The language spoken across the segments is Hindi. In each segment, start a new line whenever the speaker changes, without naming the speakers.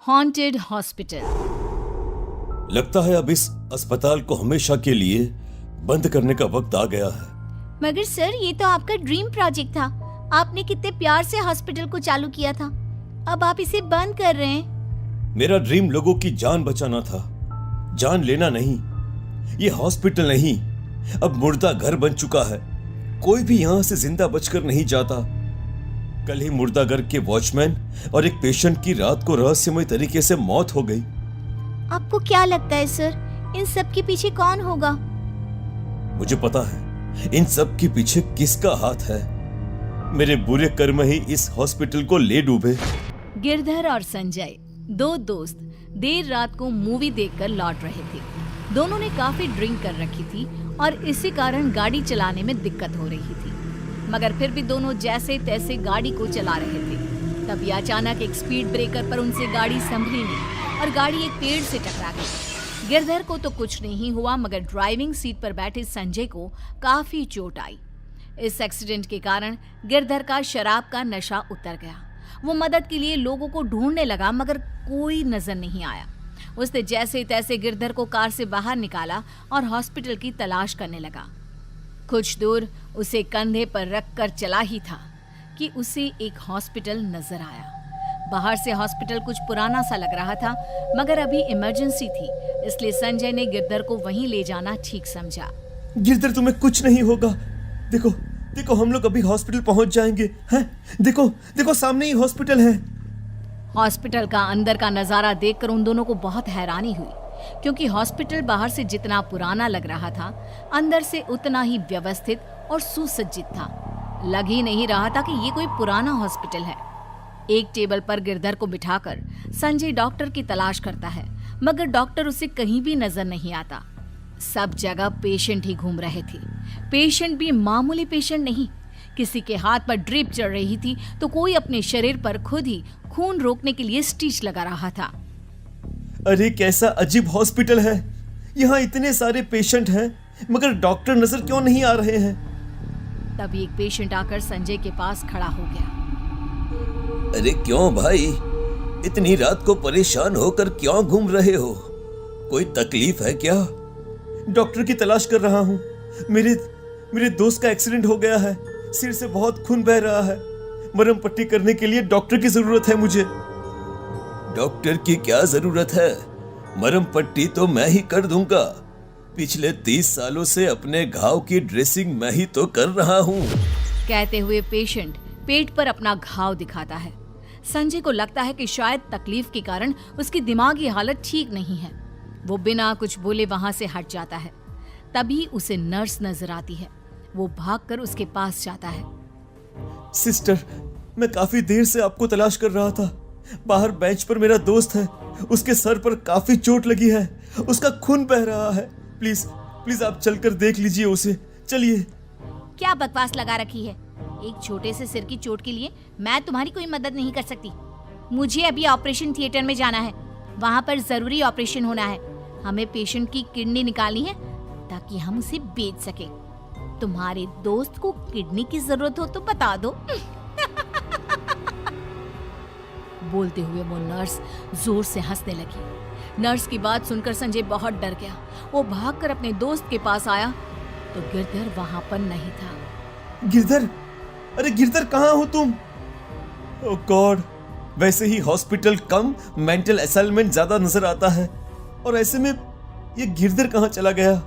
Haunted hospital.
लगता है अब इस अस्पताल को हमेशा के लिए बंद करने का वक्त आ गया है।
मगर सर, ये तो आपका ड्रीम प्रोजेक्ट था। आपने कितने प्यार से हॉस्पिटल को चालू किया था, अब आप इसे बंद कर रहे हैं।
मेरा ड्रीम लोगों की जान बचाना था, जान लेना नहीं। ये हॉस्पिटल नहीं, अब मुर्दा घर बन चुका है। कोई भी यहां से जिंदा बचकर नहीं जाता। कल ही मुर्दा घर के वॉचमैन और एक पेशेंट की रात को रहस्यमय तरीके से मौत हो गई।
आपको क्या लगता है सर, इन सब के पीछे कौन होगा?
मुझे पता है इन सब के पीछे किसका हाथ है। मेरे बुरे कर्म ही इस हॉस्पिटल को ले डूबे।
गिरधर और संजय, दो दोस्त, देर रात को मूवी देखकर लौट रहे थे। दोनों ने काफी ड्रिंक कर रखी थी और इसी कारण गाड़ी चलाने में दिक्कत हो रही थी। मगर फिर भी दोनों जैसे तैसे गाड़ी को चला रहे थे। तभी अचानक एक स्पीड ब्रेकर पर उनसे गाड़ी संभली नहीं और गाड़ी एक पेड़ से टकरा गई। गिरधर को तो कुछ नहीं हुआ, मगर ड्राइविंग सीट पर बैठे संजय को काफी चोट आई। इस एक्सीडेंट के कारण गिरधर का शराब का नशा उतर गया। वो मदद के लिए लोगों को ढूंढने लगा, मगर कोई नजर नहीं आया। उसने जैसे तैसे गिरधर को कार से बाहर निकाला और हॉस्पिटल की तलाश करने लगा। कुछ दूर उसे कंधे पर रखकर चला ही था कि उसे एक हॉस्पिटल नजर आया। बाहर से हॉस्पिटल कुछ पुराना सा लग रहा था, मगर अभी इमरजेंसी थी, इसलिए संजय ने गिरधर को वहीं ले जाना ठीक समझा।
गिरधर, तुम्हें कुछ नहीं होगा। देखो देखो, हम लोग अभी हॉस्पिटल पहुंच जाएंगे। हैं? देखो देखो, सामने ही हॉस्पिटल है।
हॉस्पिटल का अंदर का नजारा देखकर उन दोनों को बहुत हैरानी हुई, क्योंकि हॉस्पिटल बाहर से जितना पुराना लग रहा था, अंदर से उतना ही व्यवस्थित और सुसज्जित था। लग ही नहीं रहा था कि ये कोई पुराना हॉस्पिटल है। एक टेबल पर गिरधर को बिठाकर संजय डॉक्टर की तलाश करता है, मगर डॉक्टर उसे कहीं भी नजर नहीं आता। सब जगह पेशेंट ही घूम रहे थे। पेशेंट भी मामूली पेशेंट नहीं, किसी के हाथ पर ड्रिप चढ़ रही थी तो कोई अपने शरीर पर खुद ही खून रोकने के लिए स्टिच लगा रहा था।
अरे कैसा अजीब हॉस्पिटल है। यहाँ इतने सारे पेशेंट हैं, मगर डॉक्टर नजर क्यों नहीं आ रहे हैं?
तभी एक पेशेंट आकर संजय के पास खड़ा हो गया।
अरे क्यों भाई, इतनी रात को परेशान होकर क्यों घूम रहे हो? कोई तकलीफ है क्या? डॉक्टर की तलाश कर रहा हूँ। मेरे दोस्त का एक्सीडेंट हो गया है, सिर से बहुत खून बह रहा है। मरहम पट्टी करने के लिए डॉक्टर की जरूरत है मुझे। डॉक्टर की क्या जरूरत है? मरहम पट्टी तो मैं ही कर दूंगा। पिछले 30 सालों से अपने घाव की ड्रेसिंग मैं ही तो कर रहा हूँ।
कहते हुए पेशेंट पेट पर अपना घाव दिखाता है। संजय को लगता है कि शायद तकलीफ के कारण उसकी दिमागी हालत ठीक नहीं है। वो बिना कुछ बोले वहां से हट जाता है। तभी उसे नर्स नजर आती है। वो भागकर उसके पास जाता है।
सिस्टर, मैं काफी देर से आपको तलाश कर रहा था। बाहर बेंच पर मेरा दोस्त है, उसके सर पर काफी चोट लगी है, उसका खून बह रहा है। प्लीज प्लीज आप चलकर देख लीजिए उसे। चलिए।
क्या बकवास लगा रखी है? एक छोटे से सिर की चोट के लिए मैं तुम्हारी कोई मदद नहीं कर सकती। मुझे अभी ऑपरेशन थिएटर में जाना है, वहां पर जरूरी ऑपरेशन होना है। हमें पेशेंट की किडनी निकालनी है ताकि हम उसे बेच सके। तुम्हारे दोस्त को किडनी की जरूरत हो तो बता दो। बोलते हुए वो नर्स जोर से हंसने लगी। नर्स की बात सुनकर संजय बहुत डर गया। वो भागकर अपने दोस्त के पास आया तो गिरधर वहां पर नहीं था।
गिरधर, अरे गिरधर, कहाँ हो तुम? ओह गॉड, वैसे ही हॉस्पिटल कम मेंटल असाइलमेंट ज्यादा नजर आता है, और ऐसे में ये गिरधर कहाँ चला गया?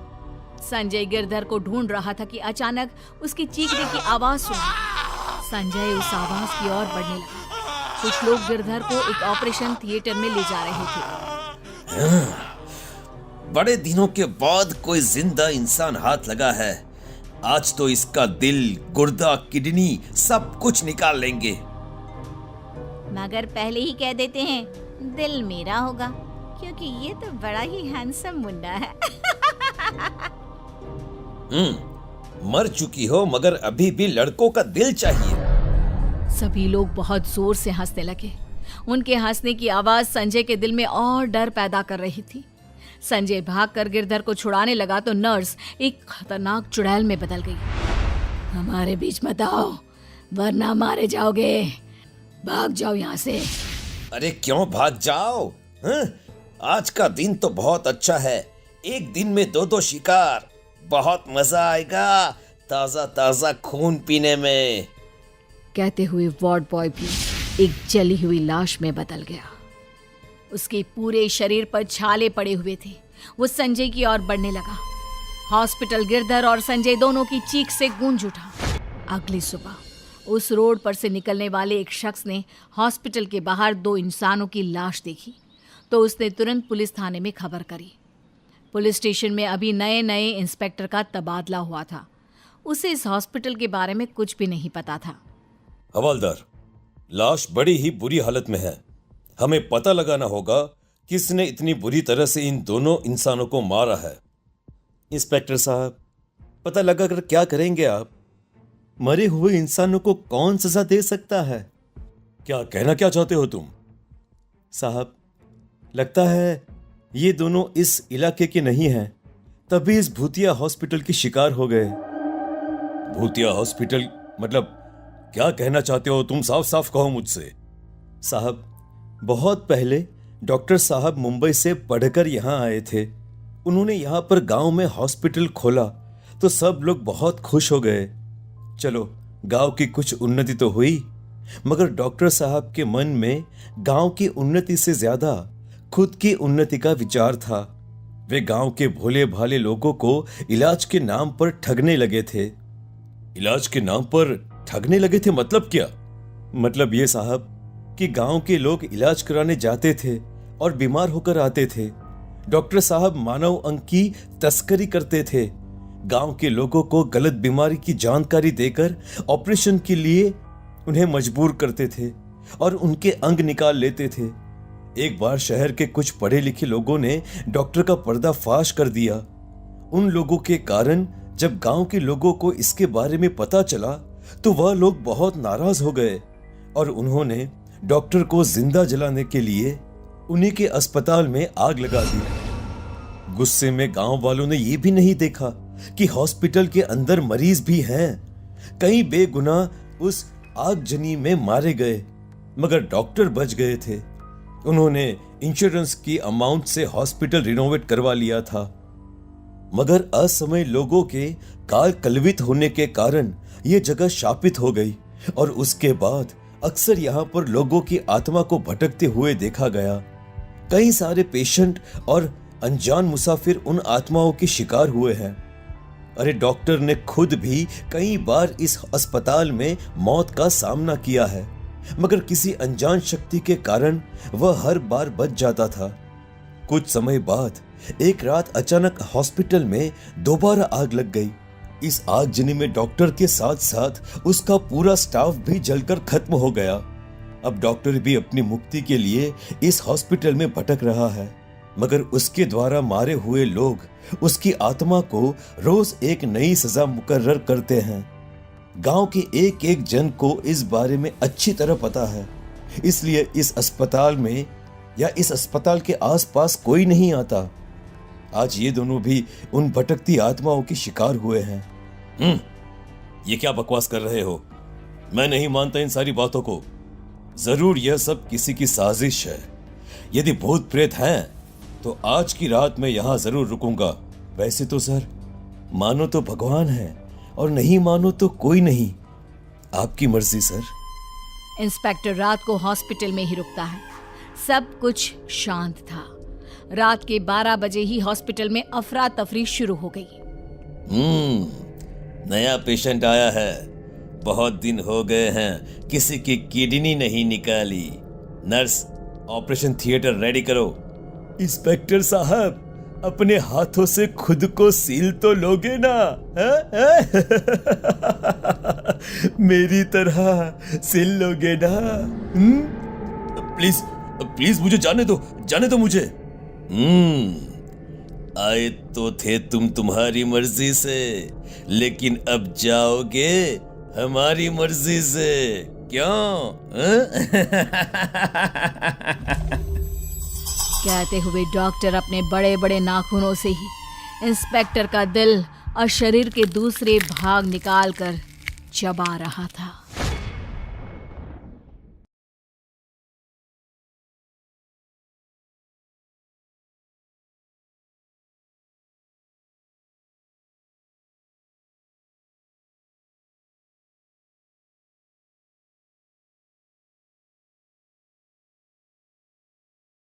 संजय गिरधर को ढूंढ रहा था कि अचानक उसकी चीखने की आवाज सुनी। संजय उस आवाज की ओर बढ़ने लगा। कुछ लोग गिरधर को एक ऑपरेशन थिएटर में ले जा रहे थे।
बड़े दिनों के बाद कोई जिंदा इंसान हाथ लगा है। आज तो इसका दिल, गुर्दा, किडनी सब कुछ निकाल लेंगे।
मगर पहले ही कह देते हैं, दिल मेरा होगा, क्योंकि ये तो बड़ा ही हैंडसम मुंडा है।
मर चुकी हो, मगर अभी भी लड़कों का दिल चाहिए।
सभी लोग बहुत जोर से हंसने लगे। उनके हंसने की आवाज संजय के दिल में और डर पैदा कर रही थी। संजय भागकर गिरधर को छुड़ाने लगा तो नर्स एक खतरनाक चुड़ैल में बदल गई। हमारे बीच मत आओ, वरना मारे जाओगे। भाग जाओ यहाँ से।
अरे क्यों भाग जाओ? हाँ? आज का दिन तो बहुत अच्छा है। एक दिन में 2-2 शिकार। बहुत मजा आएगा ताजा ताजा खून पीने में।
कहते हुए वार्ड बॉय भी एक जली हुई लाश में बदल गया। उसके पूरे शरीर पर छाले पड़े हुए थे। वो संजय की ओर बढ़ने लगा। हॉस्पिटल गिरधर और संजय दोनों की चीख से गूंज उठा। अगली सुबह उस रोड पर से निकलने वाले एक शख्स ने हॉस्पिटल के बाहर 2 इंसानों की लाश देखी तो उसने तुरंत पुलिस थाने में खबर करी। पुलिस स्टेशन में अभी नए नए इंस्पेक्टर का तबादला हुआ था। उसे इस हॉस्पिटल के बारे में कुछ भी नहीं पता था।
हवलदार, लाश बड़ी ही बुरी हालत में है। हमें पता लगाना होगा किसने इतनी बुरी तरह से इन दोनों इंसानों को मारा है। इंस्पेक्टर साहब, पता लगा कर क्या करेंगे आप? मरे हुए इंसानों को कौन सजा दे सकता है? क्या कहना क्या चाहते हो तुम? साहब, लगता है ये दोनों इस इलाके के नहीं हैं, तभी इस भूतिया हॉस्पिटल के शिकार हो गए। भूतिया हॉस्पिटल मतलब क्या कहना चाहते हो तुम? साफ साफ कहो मुझसे। साहब, बहुत पहले डॉक्टर साहब मुंबई से पढ़कर यहाँ आए थे। उन्होंने यहाँ पर गांव में हॉस्पिटल खोला तो सब लोग बहुत खुश हो गए। चलो, गांव की कुछ उन्नति तो हुई, मगर डॉक्टर साहब के मन में गांव की उन्नति से ज्यादा खुद की उन्नति का विचार था। वे गांव के भोले भाले लोगों को इलाज के नाम पर ठगने लगे थे। इलाज के नाम पर ठगने लगे थे मतलब क्या? मतलब ये साहब कि गांव के लोग इलाज कराने जाते थे और बीमार होकर आते थे। डॉक्टर साहब मानव अंग की तस्करी करते थे। गांव के लोगों को गलत बीमारी की जानकारी देकर ऑपरेशन के लिए उन्हें मजबूर करते थे और उनके अंग निकाल लेते थे। एक बार शहर के कुछ पढ़े लिखे लोगों ने डॉक्टर का पर्दाफाश कर दिया। उन लोगों के कारण जब गांव के लोगों को इसके बारे में पता चला तो वह लोग बहुत नाराज हो गए और उन्होंने डॉक्टर को जिंदा जलाने के लिए उन्हीं के अस्पताल में आग लगा दी। गुस्से में गांव वालों ने यह भी नहीं देखा कि हॉस्पिटल के अंदर मरीज भी हैं। कई बेगुनाह उस आगजनी में मारे गए, मगर डॉक्टर बच गए थे। उन्होंने इंश्योरेंस की अमाउंट से हॉस्पिटल रिनोवेट करवा लिया था, मगर असमय लोगों के काल कलवित होने के कारण यह जगह शापित हो गई और उसके बाद अक्सर यहाँ पर लोगों की आत्मा को भटकते हुए देखा गया। कई सारे पेशेंट और अनजान मुसाफिर उन आत्माओं के शिकार हुए हैं। अरे डॉक्टर ने खुद भी कई बार इस अस्पताल में मौत का सामना किया है, मगर किसी अनजान शक्ति के कारण वह हर बार बच जाता था। कुछ समय बाद एक रात अचानक हॉस्पिटल में दोबारा आग लग गई। इस आगजनी में डॉक्टर के साथ साथ उसका पूरा स्टाफ भी जलकर खत्म हो गया। अब डॉक्टर भी अपनी मुक्ति के लिए इस हॉस्पिटल में भटक रहा है, मगर उसके द्वारा मारे हुए लोग उसकी आत्मा को रोज एक नई सजा मुकर्रर करते हैं। गांव के एक एक जन को इस बारे में अच्छी तरह पता है, इसलिए इस अस्पताल में या इस अस्पताल के आसपास कोई नहीं आता। आज ये दोनों भी उन भटकती आत्माओं के शिकार हुए हैं। ये क्या बकवास कर रहे हो? मैं नहीं मानता इन सारी बातों को। जरूर यह सब किसी की साजिश है। यदि भूत प्रेत हैं तो आज की रात मैं यहां जरूर रुकूंगा। वैसे तो सर, मानो तो भगवान है और नहीं मानो तो कोई नहीं। आपकी मर्जी सर।
इंस्पेक्टर रात को हॉस्पिटल में ही रुकता है। सब कुछ शांत था। रात के 12 बजे ही हॉस्पिटल में अफरा तफरी शुरू हो गई।
नया पेशेंट आया है। बहुत दिन हो गए हैं किसी की किडनी नहीं निकाली। नर्स, ऑपरेशन थिएटर रेडी करो। इंस्पेक्टर साहब, अपने हाथों से खुद को सील तो लोगे ना? मेरी तरह सील लोगे ना? प्लीज प्लीज मुझे जाने दो मुझे। आए तो थे तुम तुम्हारी मर्जी से, लेकिन अब जाओगे हमारी मर्जी से। क्यों?
कहते हुए डॉक्टर अपने बड़े बड़े नाखूनों से ही इंस्पेक्टर का दिल और शरीर के दूसरे भाग निकालकर चबा रहा था।